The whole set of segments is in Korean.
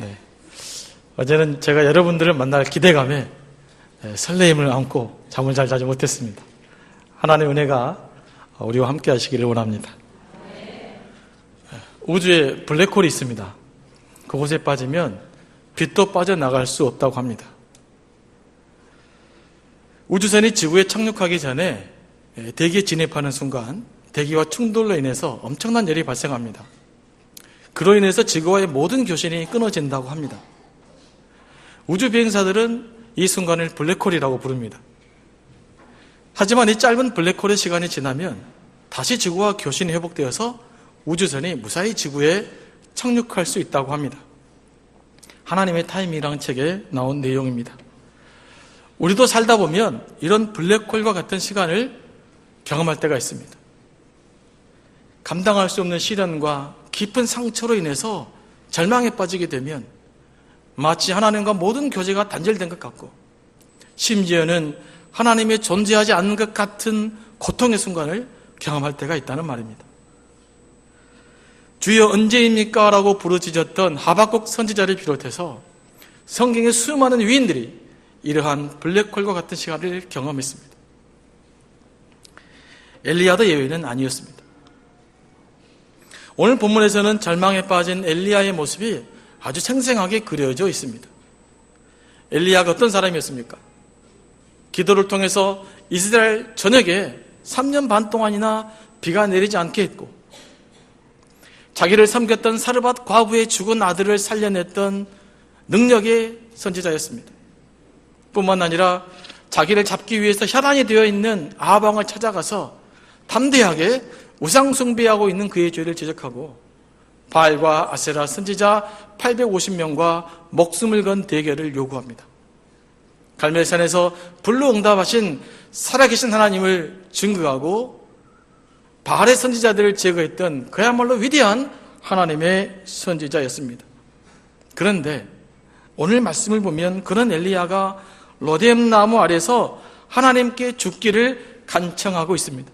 네. 어제는 제가 여러분들을 만날 기대감에 설레임을 안고 잠을 잘 자지 못했습니다. 하나님의 은혜가 우리와 함께 하시기를 원합니다. 우주에 블랙홀이 있습니다. 그곳에 빠지면 빛도 빠져나갈 수 없다고 합니다. 우주선이 지구에 착륙하기 전에 대기에 진입하는 순간 대기와 충돌로 인해서 엄청난 열이 발생합니다. 그로 인해서 지구와의 모든 교신이 끊어진다고 합니다. 우주 비행사들은 이 순간을 블랙홀이라고 부릅니다. 하지만 이 짧은 블랙홀의 시간이 지나면 다시 지구와 교신이 회복되어서 우주선이 무사히 지구에 착륙할 수 있다고 합니다. 하나님의 타임이라는 책에 나온 내용입니다. 우리도 살다 보면 이런 블랙홀과 같은 시간을 경험할 때가 있습니다. 감당할 수 없는 시련과 깊은 상처로 인해서 절망에 빠지게 되면 마치 하나님과 모든 교제가 단절된 것 같고, 심지어는 하나님이 존재하지 않는 것 같은 고통의 순간을 경험할 때가 있다는 말입니다. 주여 언제입니까? 라고 부르짖었던 하박국 선지자를 비롯해서 성경의 수많은 위인들이 이러한 블랙홀과 같은 시간을 경험했습니다. 엘리야도 예외는 아니었습니다. 오늘 본문에서는 절망에 빠진 엘리야의 모습이 아주 생생하게 그려져 있습니다. 엘리야가 어떤 사람이었습니까? 기도를 통해서 이스라엘 전역에 3년 반 동안이나 비가 내리지 않게 했고, 자기를 섬겼던 사르밧 과부의 죽은 아들을 살려냈던 능력의 선지자였습니다. 뿐만 아니라 자기를 잡기 위해서 혈안이 되어 있는 아방을 찾아가서 담대하게 우상 숭배하고 있는 그의 죄를 지적하고 바알과 아세라 선지자 850명과 목숨을 건 대결을 요구합니다. 갈멜산에서 불로 응답하신 살아계신 하나님을 증거하고 바알의 선지자들을 제거했던 그야말로 위대한 하나님의 선지자였습니다. 그런데 오늘 말씀을 보면 그런 엘리야가 로뎀 나무 아래서 하나님께 죽기를 간청하고 있습니다.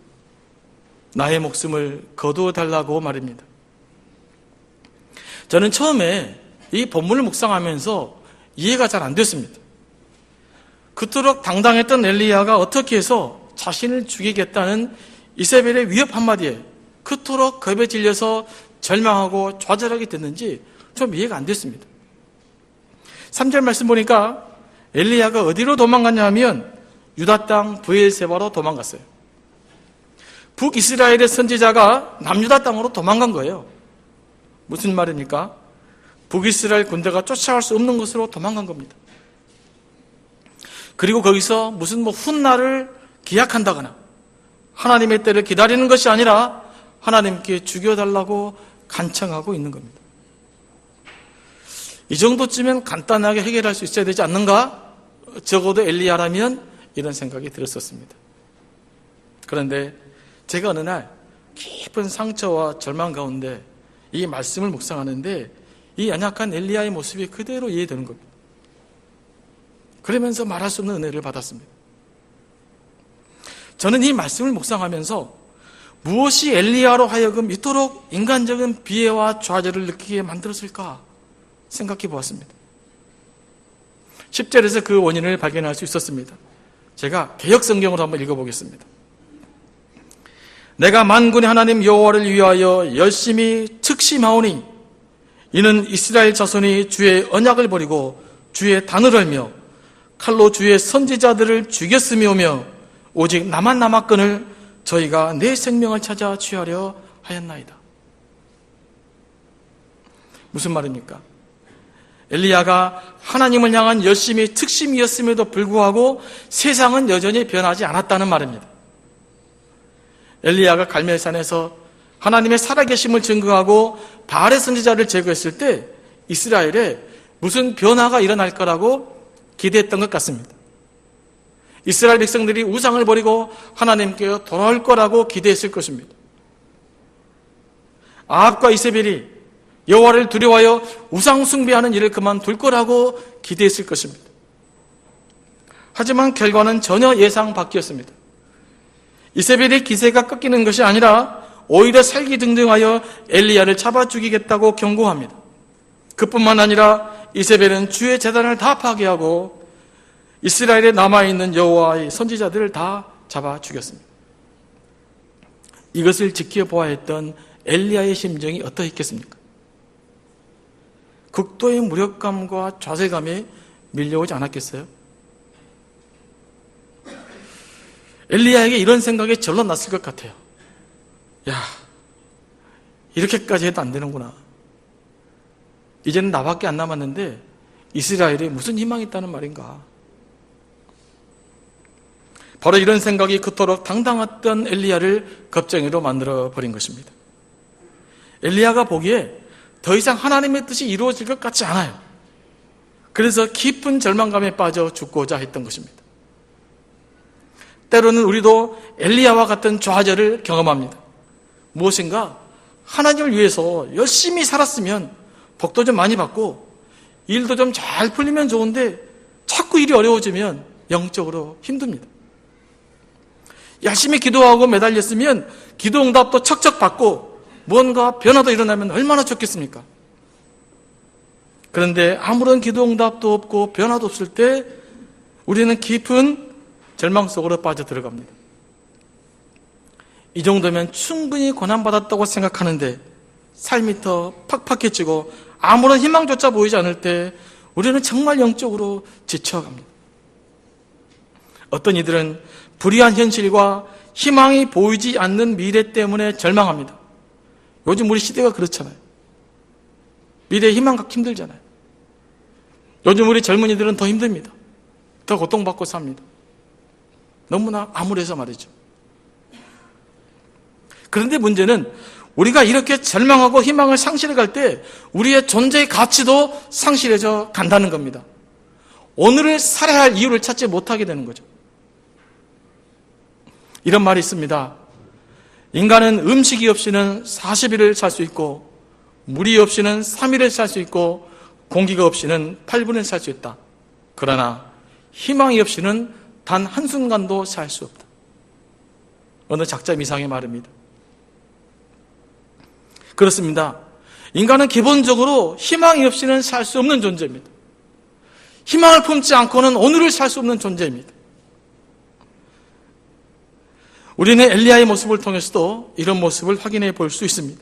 나의 목숨을 거두어달라고 말입니다. 저는 처음에 이 본문을 묵상하면서 이해가 잘 안 됐습니다. 그토록 당당했던 엘리야가 어떻게 해서 자신을 죽이겠다는 이세벨의 위협 한마디에 그토록 겁에 질려서 절망하고 좌절하게 됐는지 좀 이해가 안 됐습니다. 3절 말씀 보니까 엘리야가 어디로 도망갔냐 하면 유다 땅 브엘세바로 도망갔어요. 북이스라엘의 선지자가 남유다 땅으로 도망간 거예요. 무슨 말입니까? 북이스라엘 군대가 쫓아갈 수 없는 곳으로 도망간 겁니다. 그리고 거기서 무슨 훗날을 기약한다거나 하나님의 때를 기다리는 것이 아니라 하나님께 죽여달라고 간청하고 있는 겁니다. 이 정도쯤엔 간단하게 해결할 수 있어야 되지 않는가? 적어도 엘리야라면 이런 생각이 들었었습니다. 그런데 제가 어느 날 깊은 상처와 절망 가운데 이 말씀을 묵상하는데 이 연약한 엘리야의 모습이 그대로 이해되는 겁니다. 그러면서 말할 수 없는 은혜를 받았습니다. 저는 이 말씀을 묵상하면서 무엇이 엘리야로 하여금 이토록 인간적인 비애와 좌절을 느끼게 만들었을까 생각해 보았습니다. 10절에서 그 원인을 발견할 수 있었습니다. 제가 개역성경으로 한번 읽어보겠습니다. 내가 만군의 하나님 여호와를 위하여 열심히 측심하오니 이는 이스라엘 자손이 주의 언약을 버리고 주의 단을 알며 칼로 주의 선지자들을 죽였으며오며 오직 나만 남았거늘 저희가 내 생명을 찾아 취하려 하였나이다. 무슨 말입니까? 엘리야가 하나님을 향한 열심히 특심이었음에도 불구하고 세상은 여전히 변하지 않았다는 말입니다. 엘리야가 갈멜산에서 하나님의 살아계심을 증거하고 바알의 선지자를 제거했을 때 이스라엘에 무슨 변화가 일어날 거라고 기대했던 것 같습니다. 이스라엘 백성들이 우상을 버리고 하나님께 돌아올 거라고 기대했을 것입니다. 아합과 이세벨이 여호와를 두려워하여 우상 숭배하는 일을 그만둘 거라고 기대했을 것입니다. 하지만 결과는 전혀 예상 밖이었습니다. 이세벨의 기세가 꺾이는 것이 아니라 오히려 살기등등하여 엘리야를 잡아 죽이겠다고 경고합니다. 그뿐만 아니라 이세벨은 주의 제단을 다 파괴하고 이스라엘에 남아있는 여호와의 선지자들을 다 잡아 죽였습니다. 이것을 지켜보아야 했던 엘리야의 심정이 어떠했겠습니까? 극도의 무력감과 좌절감이 밀려오지 않았겠어요? 엘리야에게 이런 생각이 절로 났을 것 같아요. 야, 이렇게까지 해도 안 되는구나. 이제는 나밖에 안 남았는데 이스라엘에 무슨 희망이 있다는 말인가. 바로 이런 생각이 그토록 당당했던 엘리야를 겁쟁이로 만들어버린 것입니다. 엘리야가 보기에 더 이상 하나님의 뜻이 이루어질 것 같지 않아요. 그래서 깊은 절망감에 빠져 죽고자 했던 것입니다. 때로는 우리도 엘리야와 같은 좌절을 경험합니다. 무엇인가 하나님을 위해서 열심히 살았으면 복도 좀 많이 받고 일도 좀 잘 풀리면 좋은데 자꾸 일이 어려워지면 영적으로 힘듭니다. 열심히 기도하고 매달렸으면 기도 응답도 척척 받고 뭔가 변화도 일어나면 얼마나 좋겠습니까? 그런데 아무런 기도 응답도 없고 변화도 없을 때 우리는 깊은 절망 속으로 빠져들어갑니다. 이 정도면 충분히 고난받았다고 생각하는데 삶이 더 팍팍해지고 아무런 희망조차 보이지 않을 때 우리는 정말 영적으로 지쳐갑니다. 어떤 이들은 불의한 현실과 희망이 보이지 않는 미래 때문에 절망합니다. 요즘 우리 시대가 그렇잖아요. 미래에 희망 갖기 힘들잖아요. 요즘 우리 젊은이들은 더 힘듭니다. 더 고통받고 삽니다. 너무나 암울해서 말이죠. 그런데 문제는 우리가 이렇게 절망하고 희망을 상실해갈 때 우리의 존재의 가치도 상실해져 간다는 겁니다. 오늘을 살아야 할 이유를 찾지 못하게 되는 거죠. 이런 말이 있습니다. 인간은 음식이 없이는 40일을 살 수 있고 물이 없이는 3일을 살 수 있고 공기가 없이는 8분을 살 수 있다. 그러나 희망이 없이는 단 한순간도 살 수 없다. 어느 작자 미상의 말입니다. 그렇습니다. 인간은 기본적으로 희망이 없이는 살 수 없는 존재입니다. 희망을 품지 않고는 오늘을 살 수 없는 존재입니다. 우리는 엘리야의 모습을 통해서도 이런 모습을 확인해 볼 수 있습니다.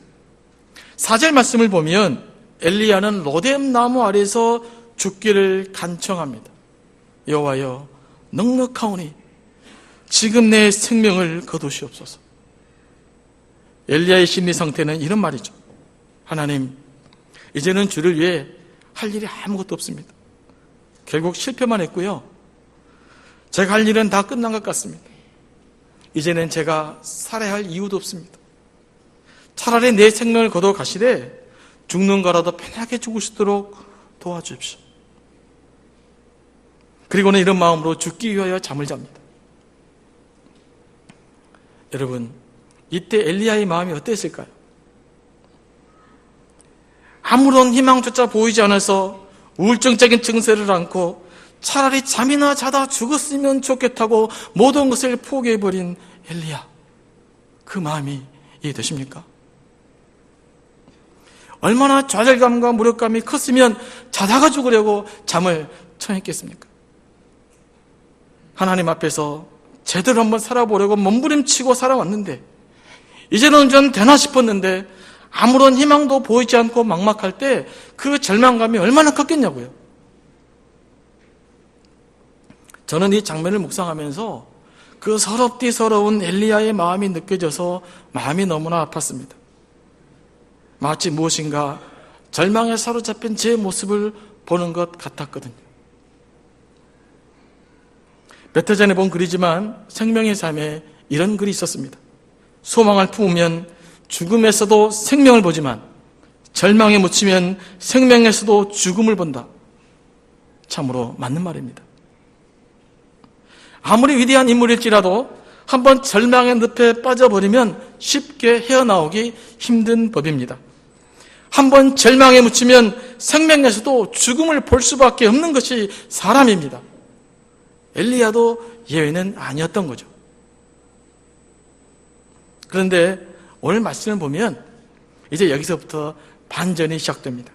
4절 말씀을 보면 엘리야는 로뎀 나무 아래에서 죽기를 간청합니다. 여호와여 넉넉하오니 지금 내 생명을 거두시옵소서. 엘리야의 심리 상태는 이런 말이죠. 하나님, 이제는 주를 위해 할 일이 아무것도 없습니다. 결국 실패만 했고요. 제가 할 일은 다 끝난 것 같습니다. 이제는 제가 살아야 할 이유도 없습니다. 차라리 내 생명을 거둬 가시되 죽는 거라도 편하게 죽을 수 있도록 도와주십시오. 그리고는 이런 마음으로 죽기 위하여 잠을 잡니다. 여러분, 이때 엘리야의 마음이 어땠을까요? 아무런 희망조차 보이지 않아서 우울증적인 증세를 안고 차라리 잠이나 자다 죽었으면 좋겠다고 모든 것을 포기해버린 엘리야. 그 마음이 이해되십니까? 얼마나 좌절감과 무력감이 컸으면 자다가 죽으려고 잠을 청했겠습니까? 하나님 앞에서 제대로 한번 살아보려고 몸부림치고 살아왔는데 이제는 좀 되나 싶었는데 아무런 희망도 보이지 않고 막막할 때 그 절망감이 얼마나 컸겠냐고요. 저는 이 장면을 묵상하면서 그 서러운 엘리야의 마음이 느껴져서 마음이 너무나 아팠습니다. 마치 무엇인가 절망에 사로잡힌 제 모습을 보는 것 같았거든요. 몇 해 전에 본 글이지만 생명의 삶에 이런 글이 있었습니다. 소망을 품으면 죽음에서도 생명을 보지만 절망에 묻히면 생명에서도 죽음을 본다. 참으로 맞는 말입니다. 아무리 위대한 인물일지라도 한번 절망의 늪에 빠져버리면 쉽게 헤어나오기 힘든 법입니다. 한번 절망에 묻히면 생명에서도 죽음을 볼 수밖에 없는 것이 사람입니다. 엘리야도 예외는 아니었던 거죠. 그런데 오늘 말씀을 보면 이제 여기서부터 반전이 시작됩니다.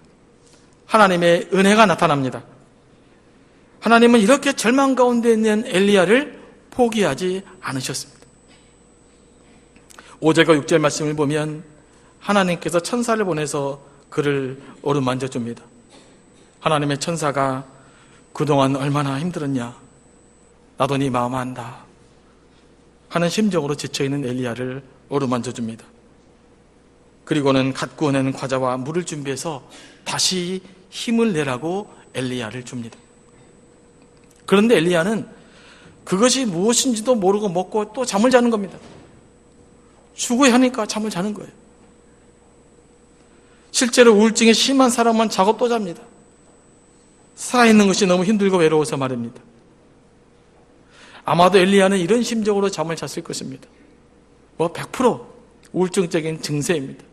하나님의 은혜가 나타납니다. 하나님은 이렇게 절망 가운데 있는 엘리야를 포기하지 않으셨습니다. 5절과 6절 말씀을 보면 하나님께서 천사를 보내서 그를 어루만져 줍니다. 하나님의 천사가 그동안 얼마나 힘들었냐, 나도 네 마음 안다 하는 심정으로 지쳐있는 엘리야를 어루만져 줍니다. 그리고는 갓 구워낸 과자와 물을 준비해서 다시 힘을 내라고 엘리야를 줍니다. 그런데 엘리야는 그것이 무엇인지도 모르고 먹고 또 잠을 자는 겁니다. 죽어야 하니까 잠을 자는 거예요. 실제로 우울증이 심한 사람은 자고 또 잡니다. 살아있는 것이 너무 힘들고 외로워서 말입니다. 아마도 엘리야는 이런 심정으로 잠을 잤을 것입니다. 100% 우울증적인 증세입니다.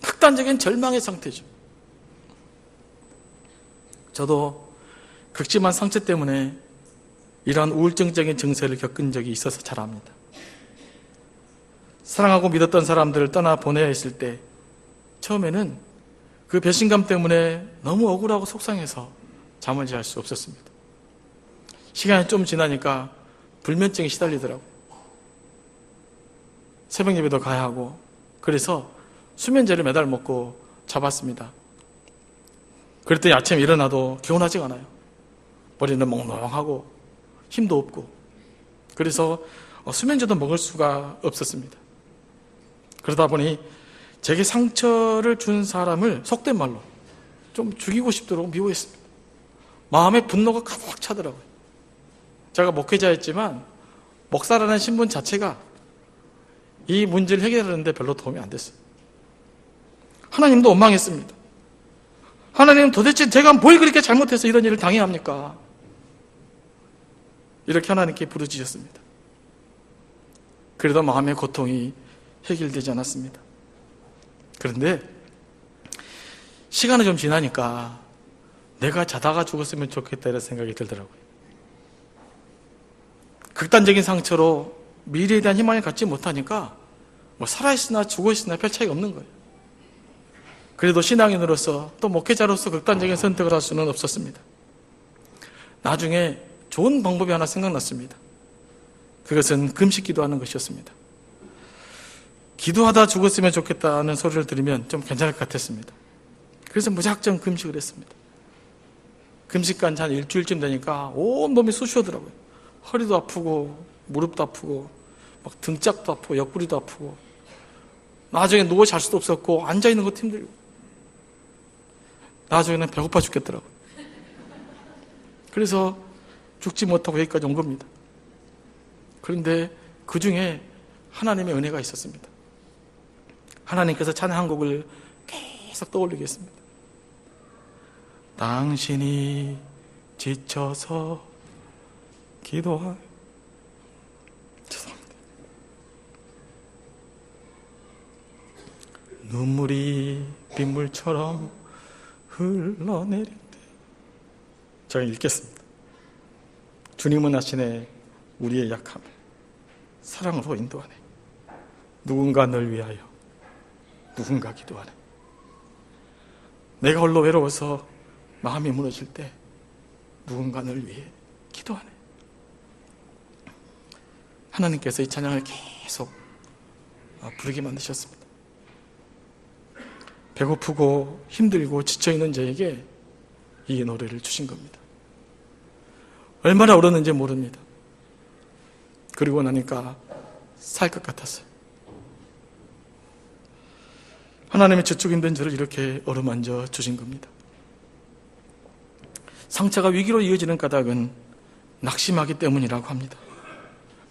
극단적인 절망의 상태죠. 저도 극심한 상처 때문에 이러한 우울증적인 증세를 겪은 적이 있어서 잘 압니다. 사랑하고 믿었던 사람들을 떠나 보내야 했을 때 처음에는 그 배신감 때문에 너무 억울하고 속상해서 잠을 잘 수 없었습니다. 시간이 좀 지나니까 불면증에 시달리더라고요. 새벽 예배도 가야 하고, 그래서 수면제를 매달 먹고 잡았습니다. 그랬더니 아침에 일어나도 개운하지가 않아요. 머리는 몽롱하고 힘도 없고, 그래서 수면제도 먹을 수가 없었습니다. 그러다 보니 제게 상처를 준 사람을 속된 말로 좀 죽이고 싶도록 미워했습니다. 마음에 분노가 가득 차더라고요. 제가 목회자였지만 목사라는 신분 자체가 이 문제를 해결하는데 별로 도움이 안 됐어요. 하나님도 원망했습니다. 하나님, 도대체 제가 뭘 그렇게 잘못해서 이런 일을 당해야 합니까? 이렇게 하나님께 부르짖었습니다. 그래도 마음의 고통이 해결되지 않았습니다. 그런데 시간이 좀 지나니까 내가 자다가 죽었으면 좋겠다 이런 생각이 들더라고요. 극단적인 상처로 미래에 대한 희망을 갖지 못하니까 살아있으나 죽어있으나 별 차이가 없는 거예요. 그래도 신앙인으로서 또 목회자로서 극단적인 선택을 할 수는 없었습니다. 나중에 좋은 방법이 하나 생각났습니다. 그것은 금식 기도하는 것이었습니다. 기도하다 죽었으면 좋겠다는 소리를 들으면 좀 괜찮을 것 같았습니다. 그래서 무작정 금식을 했습니다. 금식한 지 한 일주일쯤 되니까 온몸이 쑤시더라고요. 허리도 아프고 무릎도 아프고 막 등짝도 아프고 옆구리도 아프고, 나중에 누워 잘 수도 없었고 앉아있는 것도 힘들고, 나중에는 배고파 죽겠더라고요. 그래서 죽지 못하고 여기까지 온 겁니다. 그런데 그 중에 하나님의 은혜가 있었습니다. 하나님께서 찬양 한 곡을 계속 떠올리게 했습니다. 당신이 지쳐서 죄송합니다. 눈물이 빗물처럼 흘러내릴 때, 제가 읽겠습니다. 주님은 아시네 우리의 약함을 사랑으로 인도하네. 누군가 널 위하여 누군가 기도하네. 내가 홀로 외로워서 마음이 무너질 때 누군가 널 위해 기도하네. 하나님께서 이 찬양을 계속 부르게 만드셨습니다. 배고프고 힘들고 지쳐있는 저에게 이 노래를 주신 겁니다. 얼마나 울었는지 모릅니다. 그리고 나니까 살 것 같았어요. 하나님의 저쪽 힘든 저를 이렇게 어루만져 주신 겁니다. 상처가 위기로 이어지는 까닭은 낙심하기 때문이라고 합니다.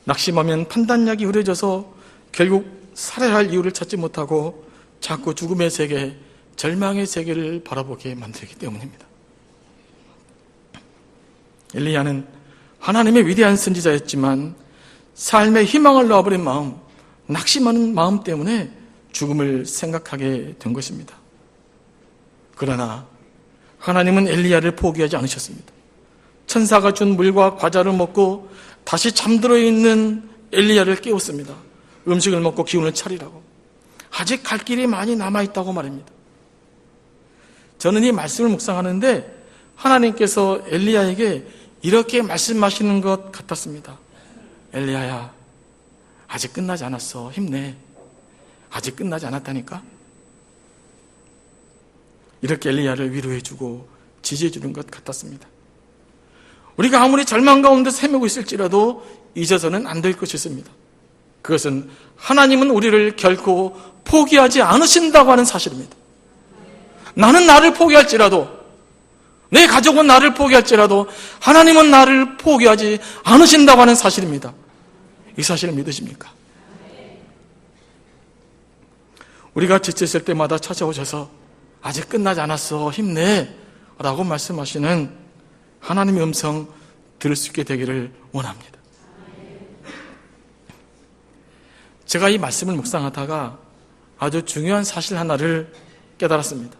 낙심하면 판단력이 흐려져서 결국 살아야 할 이유를 찾지 못하고 자꾸 죽음의 세계, 절망의 세계를 바라보게 만들기 때문입니다. 엘리야는 하나님의 위대한 선지자였지만 삶의 희망을 놓아버린 마음, 낙심하는 마음 때문에 죽음을 생각하게 된 것입니다. 그러나 하나님은 엘리야를 포기하지 않으셨습니다. 천사가 준 물과 과자를 먹고 다시 잠들어 있는 엘리야를 깨웠습니다. 음식을 먹고 기운을 차리라고. 아직 갈 길이 많이 남아있다고 말입니다. 저는 이 말씀을 묵상하는데 하나님께서 엘리야에게 이렇게 말씀하시는 것 같았습니다. 엘리야야, 아직 끝나지 않았어. 힘내. 아직 끝나지 않았다니까. 이렇게 엘리야를 위로해주고 지지해주는 것 같았습니다. 우리가 아무리 절망 가운데 헤매고 있을지라도 잊어서는 안 될 것이 있습니다. 그것은 하나님은 우리를 결코 포기하지 않으신다고 하는 사실입니다. 나는 나를 포기할지라도, 내 가족은 나를 포기할지라도 하나님은 나를 포기하지 않으신다고 하는 사실입니다. 이 사실을 믿으십니까? 우리가 지쳤을 때마다 찾아오셔서 아직 끝나지 않았어, 힘내 라고 말씀하시는 하나님의 음성 들을 수 있게 되기를 원합니다. 제가 이 말씀을 묵상하다가 아주 중요한 사실 하나를 깨달았습니다.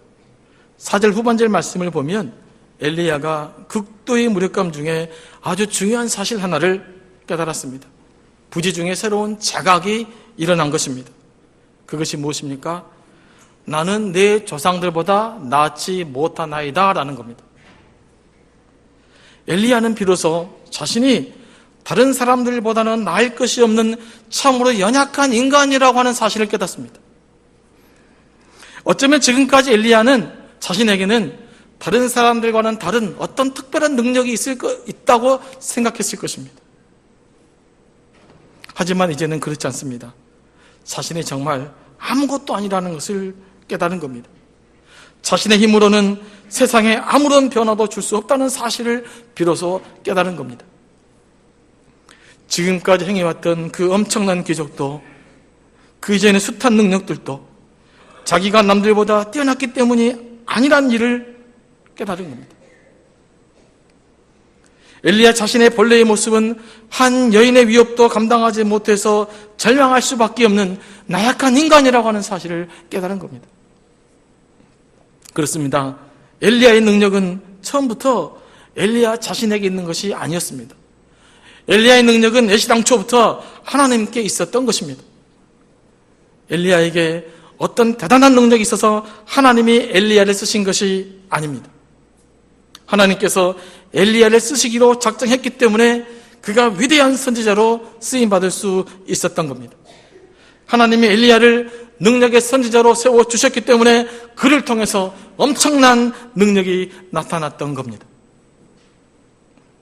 4절 후반절 말씀을 보면 엘리야가 극도의 무력감 중에 아주 중요한 사실 하나를 깨달았습니다. 부지 중에 새로운 자각이 일어난 것입니다. 그것이 무엇입니까? 나는 내 조상들보다 낫지 못하나이다 라는 겁니다. 엘리야는 비로소 자신이 다른 사람들보다는 나을 것이 없는 참으로 연약한 인간이라고 하는 사실을 깨닫습니다. 어쩌면 지금까지 엘리야는 자신에게는 다른 사람들과는 다른 어떤 특별한 능력이 있다고 생각했을 것입니다. 하지만 이제는 그렇지 않습니다. 자신이 정말 아무것도 아니라는 것을 깨달은 겁니다. 자신의 힘으로는 세상에 아무런 변화도 줄 수 없다는 사실을 비로소 깨달은 겁니다. 지금까지 행해왔던 그 엄청난 기적도, 그 이전의 숱한 능력들도 자기가 남들보다 뛰어났기 때문이 아니란 일을 깨달은 겁니다. 엘리야 자신의 본래의 모습은 한 여인의 위협도 감당하지 못해서 절망할 수밖에 없는 나약한 인간이라고 하는 사실을 깨달은 겁니다. 그렇습니다. 엘리야의 능력은 처음부터 엘리야 자신에게 있는 것이 아니었습니다. 엘리야의 능력은 애시당초부터 하나님께 있었던 것입니다. 엘리야에게 어떤 대단한 능력이 있어서 하나님이 엘리야를 쓰신 것이 아닙니다. 하나님께서 엘리야를 쓰시기로 작정했기 때문에 그가 위대한 선지자로 쓰임받을 수 있었던 겁니다. 하나님이 엘리야를 능력의 선지자로 세워주셨기 때문에 그를 통해서 엄청난 능력이 나타났던 겁니다.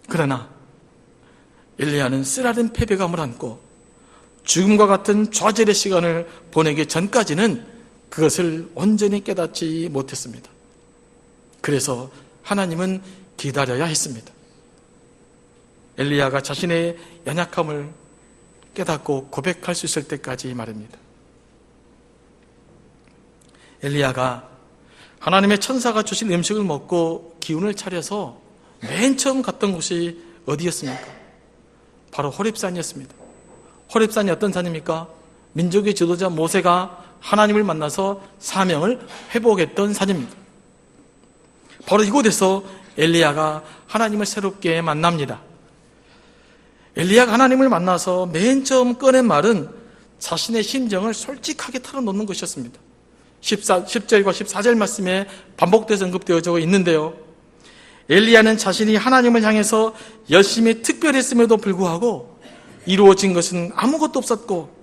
그러나 엘리야는 쓰라린 패배감을 안고 죽음과 같은 좌절의 시간을 보내기 전까지는 그것을 온전히 깨닫지 못했습니다. 그래서 하나님은 기다려야 했습니다. 엘리야가 자신의 연약함을 깨닫고 고백할 수 있을 때까지 말입니다. 엘리야가 하나님의 천사가 주신 음식을 먹고 기운을 차려서 맨 처음 갔던 곳이 어디였습니까? 바로 호렙산이었습니다. 호렙산이 어떤 산입니까? 민족의 지도자 모세가 하나님을 만나서 사명을 회복했던 산입니다. 바로 이곳에서 엘리야가 하나님을 새롭게 만납니다. 엘리야가 하나님을 만나서 맨 처음 꺼낸 말은 자신의 심정을 솔직하게 털어놓는 것이었습니다. 10절과 14절 말씀에 반복돼서 언급되어져 있는데요. 엘리야는 자신이 하나님을 향해서 열심히 특별했음에도 불구하고 이루어진 것은 아무것도 없었고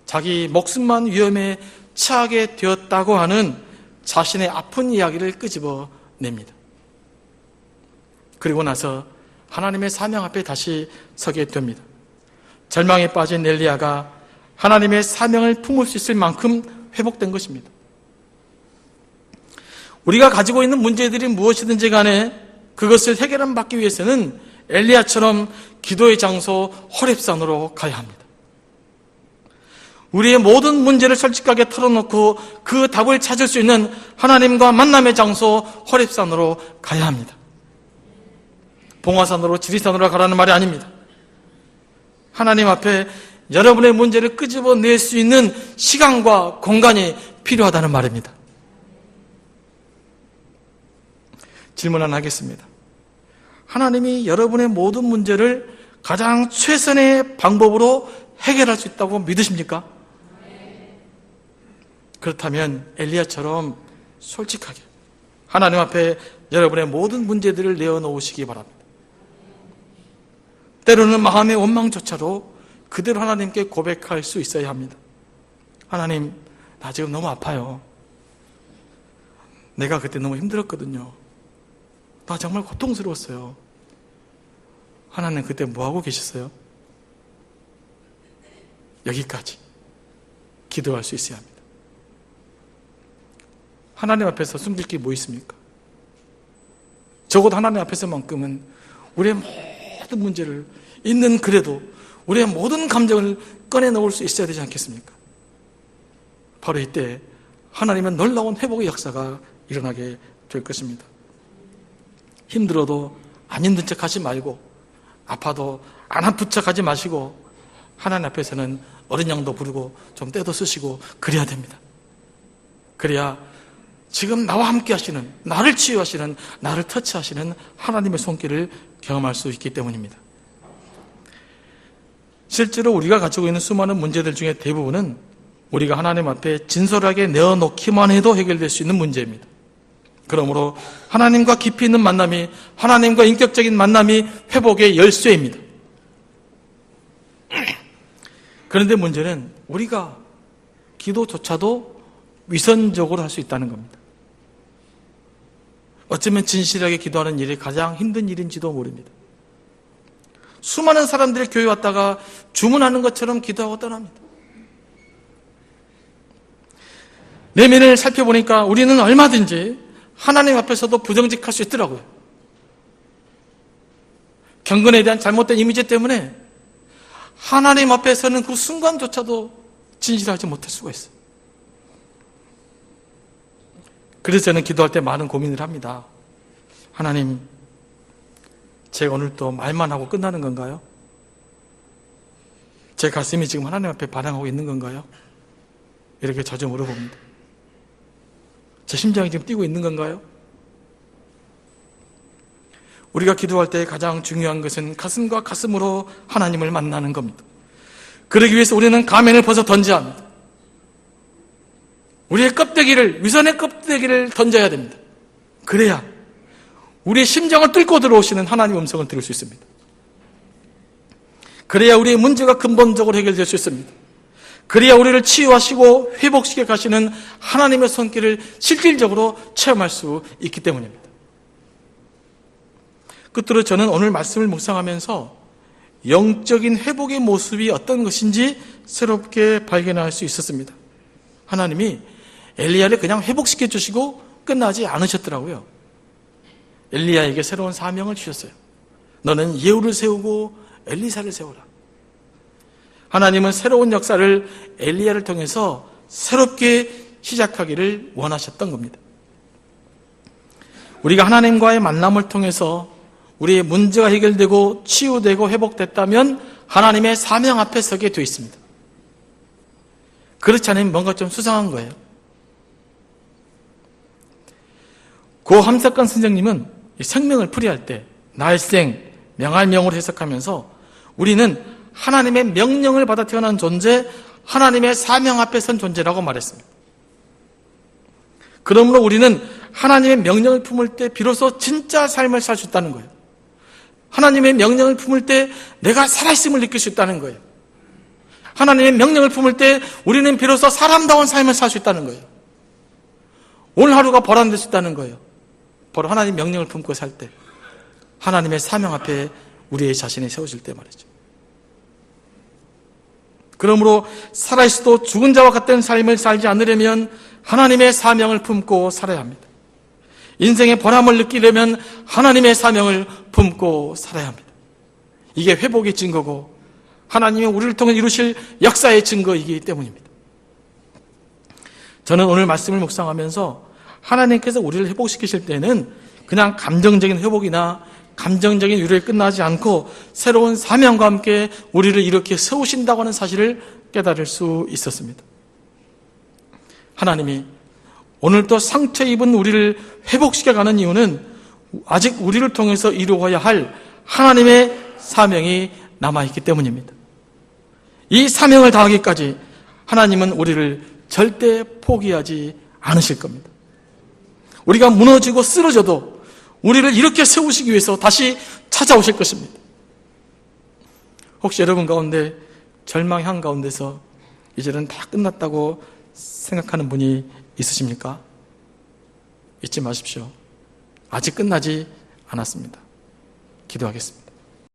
자기 목숨만 위험에 처하게 되었다고 하는 자신의 아픈 이야기를 끄집어냅니다. 그리고 나서 하나님의 사명 앞에 다시 서게 됩니다. 절망에 빠진 엘리야가 하나님의 사명을 품을 수 있을 만큼 회복된 것입니다. 우리가 가지고 있는 문제들이 무엇이든지 간에 그것을 해결받기 위해서는 엘리야처럼 기도의 장소 호렙산으로 가야 합니다. 우리의 모든 문제를 솔직하게 털어놓고 그 답을 찾을 수 있는 하나님과 만남의 장소 호렙산으로 가야 합니다. 봉화산으로 지리산으로 가라는 말이 아닙니다. 하나님 앞에 여러분의 문제를 끄집어낼 수 있는 시간과 공간이 필요하다는 말입니다. 질문 하나 하겠습니다. 하나님이 여러분의 모든 문제를 가장 최선의 방법으로 해결할 수 있다고 믿으십니까? 그렇다면 엘리야처럼 솔직하게 하나님 앞에 여러분의 모든 문제들을 내어놓으시기 바랍니다. 때로는 마음의 원망조차도 그대로 하나님께 고백할 수 있어야 합니다. 하나님, 나 지금 너무 아파요. 내가 그때 너무 힘들었거든요. 나 정말 고통스러웠어요. 하나님 그때 뭐하고 계셨어요? 여기까지 기도할 수 있어야 합니다. 하나님 앞에서 숨길 게 뭐 있습니까? 적어도 하나님 앞에서만큼은 우리의 모든 문제를 있는 그래도 우리의 모든 감정을 꺼내놓을 수 있어야 되지 않겠습니까? 바로 이때 하나님은 놀라운 회복의 역사가 일어나게 될 것입니다. 힘들어도 안 힘든 척 하지 말고, 아파도 안 아픈 척 하지 마시고, 하나님 앞에서는 어린 양도 부르고 좀 떼도 쓰시고 그래야 됩니다. 그래야 지금 나와 함께 하시는, 나를 치유하시는, 나를 터치하시는 하나님의 손길을 경험할 수 있기 때문입니다. 실제로 우리가 가지고 있는 수많은 문제들 중에 대부분은 우리가 하나님 앞에 진솔하게 내어놓기만 해도 해결될 수 있는 문제입니다. 그러므로 하나님과 깊이 있는 만남이, 하나님과 인격적인 만남이 회복의 열쇠입니다. 그런데 문제는 우리가 기도조차도 위선적으로 할 수 있다는 겁니다. 어쩌면 진실하게 기도하는 일이 가장 힘든 일인지도 모릅니다. 수많은 사람들이 교회 왔다가 주문하는 것처럼 기도하고 떠납니다. 내면을 살펴보니까 우리는 얼마든지 하나님 앞에서도 부정직할 수 있더라고요. 경건에 대한 잘못된 이미지 때문에 하나님 앞에서는 그 순간조차도 진실하지 못할 수가 있어요. 그래서 저는 기도할 때 많은 고민을 합니다. 하나님, 제가 오늘 또 말만 하고 끝나는 건가요? 제 가슴이 지금 하나님 앞에 반항하고 있는 건가요? 이렇게 자주 물어봅니다. 제 심장이 지금 뛰고 있는 건가요? 우리가 기도할 때 가장 중요한 것은 가슴과 가슴으로 하나님을 만나는 겁니다. 그러기 위해서 우리는 가면을 벗어 던져야 합니다. 우리의 껍데기를, 위선의 껍데기를 던져야 됩니다. 그래야 우리의 심장을 뚫고 들어오시는 하나님의 음성을 들을 수 있습니다. 그래야 우리의 문제가 근본적으로 해결될 수 있습니다. 그래야 우리를 치유하시고 회복시켜 가시는 하나님의 손길을 실질적으로 체험할 수 있기 때문입니다. 끝으로 저는 오늘 말씀을 묵상하면서 영적인 회복의 모습이 어떤 것인지 새롭게 발견할 수 있었습니다. 하나님이 엘리야를 그냥 회복시켜 주시고 끝나지 않으셨더라고요. 엘리야에게 새로운 사명을 주셨어요. 너는 예후를 세우고 엘리사를 세우라. 하나님은 새로운 역사를 엘리야를 통해서 새롭게 시작하기를 원하셨던 겁니다. 우리가 하나님과의 만남을 통해서 우리의 문제가 해결되고 치유되고 회복됐다면 하나님의 사명 앞에 서게 되어 있습니다. 그렇지 않으면 뭔가 좀 수상한 거예요. 고 함석관 선생님은 생명을 풀이할 때 날생, 명할명으로 해석하면서 우리는 하나님의 명령을 받아 태어난 존재, 하나님의 사명 앞에 선 존재라고 말했습니다. 그러므로 우리는 하나님의 명령을 품을 때 비로소 진짜 삶을 살 수 있다는 거예요. 하나님의 명령을 품을 때 내가 살아있음을 느낄 수 있다는 거예요. 하나님의 명령을 품을 때 우리는 비로소 사람다운 삶을 살 수 있다는 거예요. 오늘 하루가 보람될 수 있다는 거예요. 바로 하나님의 명령을 품고 살 때, 하나님의 사명 앞에 우리의 자신이 세워질 때 말이죠. 그러므로 살아있어도 죽은 자와 같은 삶을 살지 않으려면 하나님의 사명을 품고 살아야 합니다. 인생의 보람을 느끼려면 하나님의 사명을 품고 살아야 합니다. 이게 회복의 증거고 하나님이 우리를 통해 이루실 역사의 증거이기 때문입니다. 저는 오늘 말씀을 묵상하면서 하나님께서 우리를 회복시키실 때는 그냥 감정적인 회복이나 감정적인 위로에 끝나지 않고 새로운 사명과 함께 우리를 이렇게 세우신다고 하는 사실을 깨달을 수 있었습니다. 하나님이 오늘도 상처 입은 우리를 회복시켜가는 이유는 아직 우리를 통해서 이루어야 할 하나님의 사명이 남아있기 때문입니다. 이 사명을 다하기까지 하나님은 우리를 절대 포기하지 않으실 겁니다. 우리가 무너지고 쓰러져도 우리를 이렇게 세우시기 위해서 다시 찾아오실 것입니다. 혹시 여러분 가운데 절망 한가운데서 이제는 다 끝났다고 생각하는 분이 있으십니까? 잊지 마십시오. 아직 끝나지 않았습니다. 기도하겠습니다.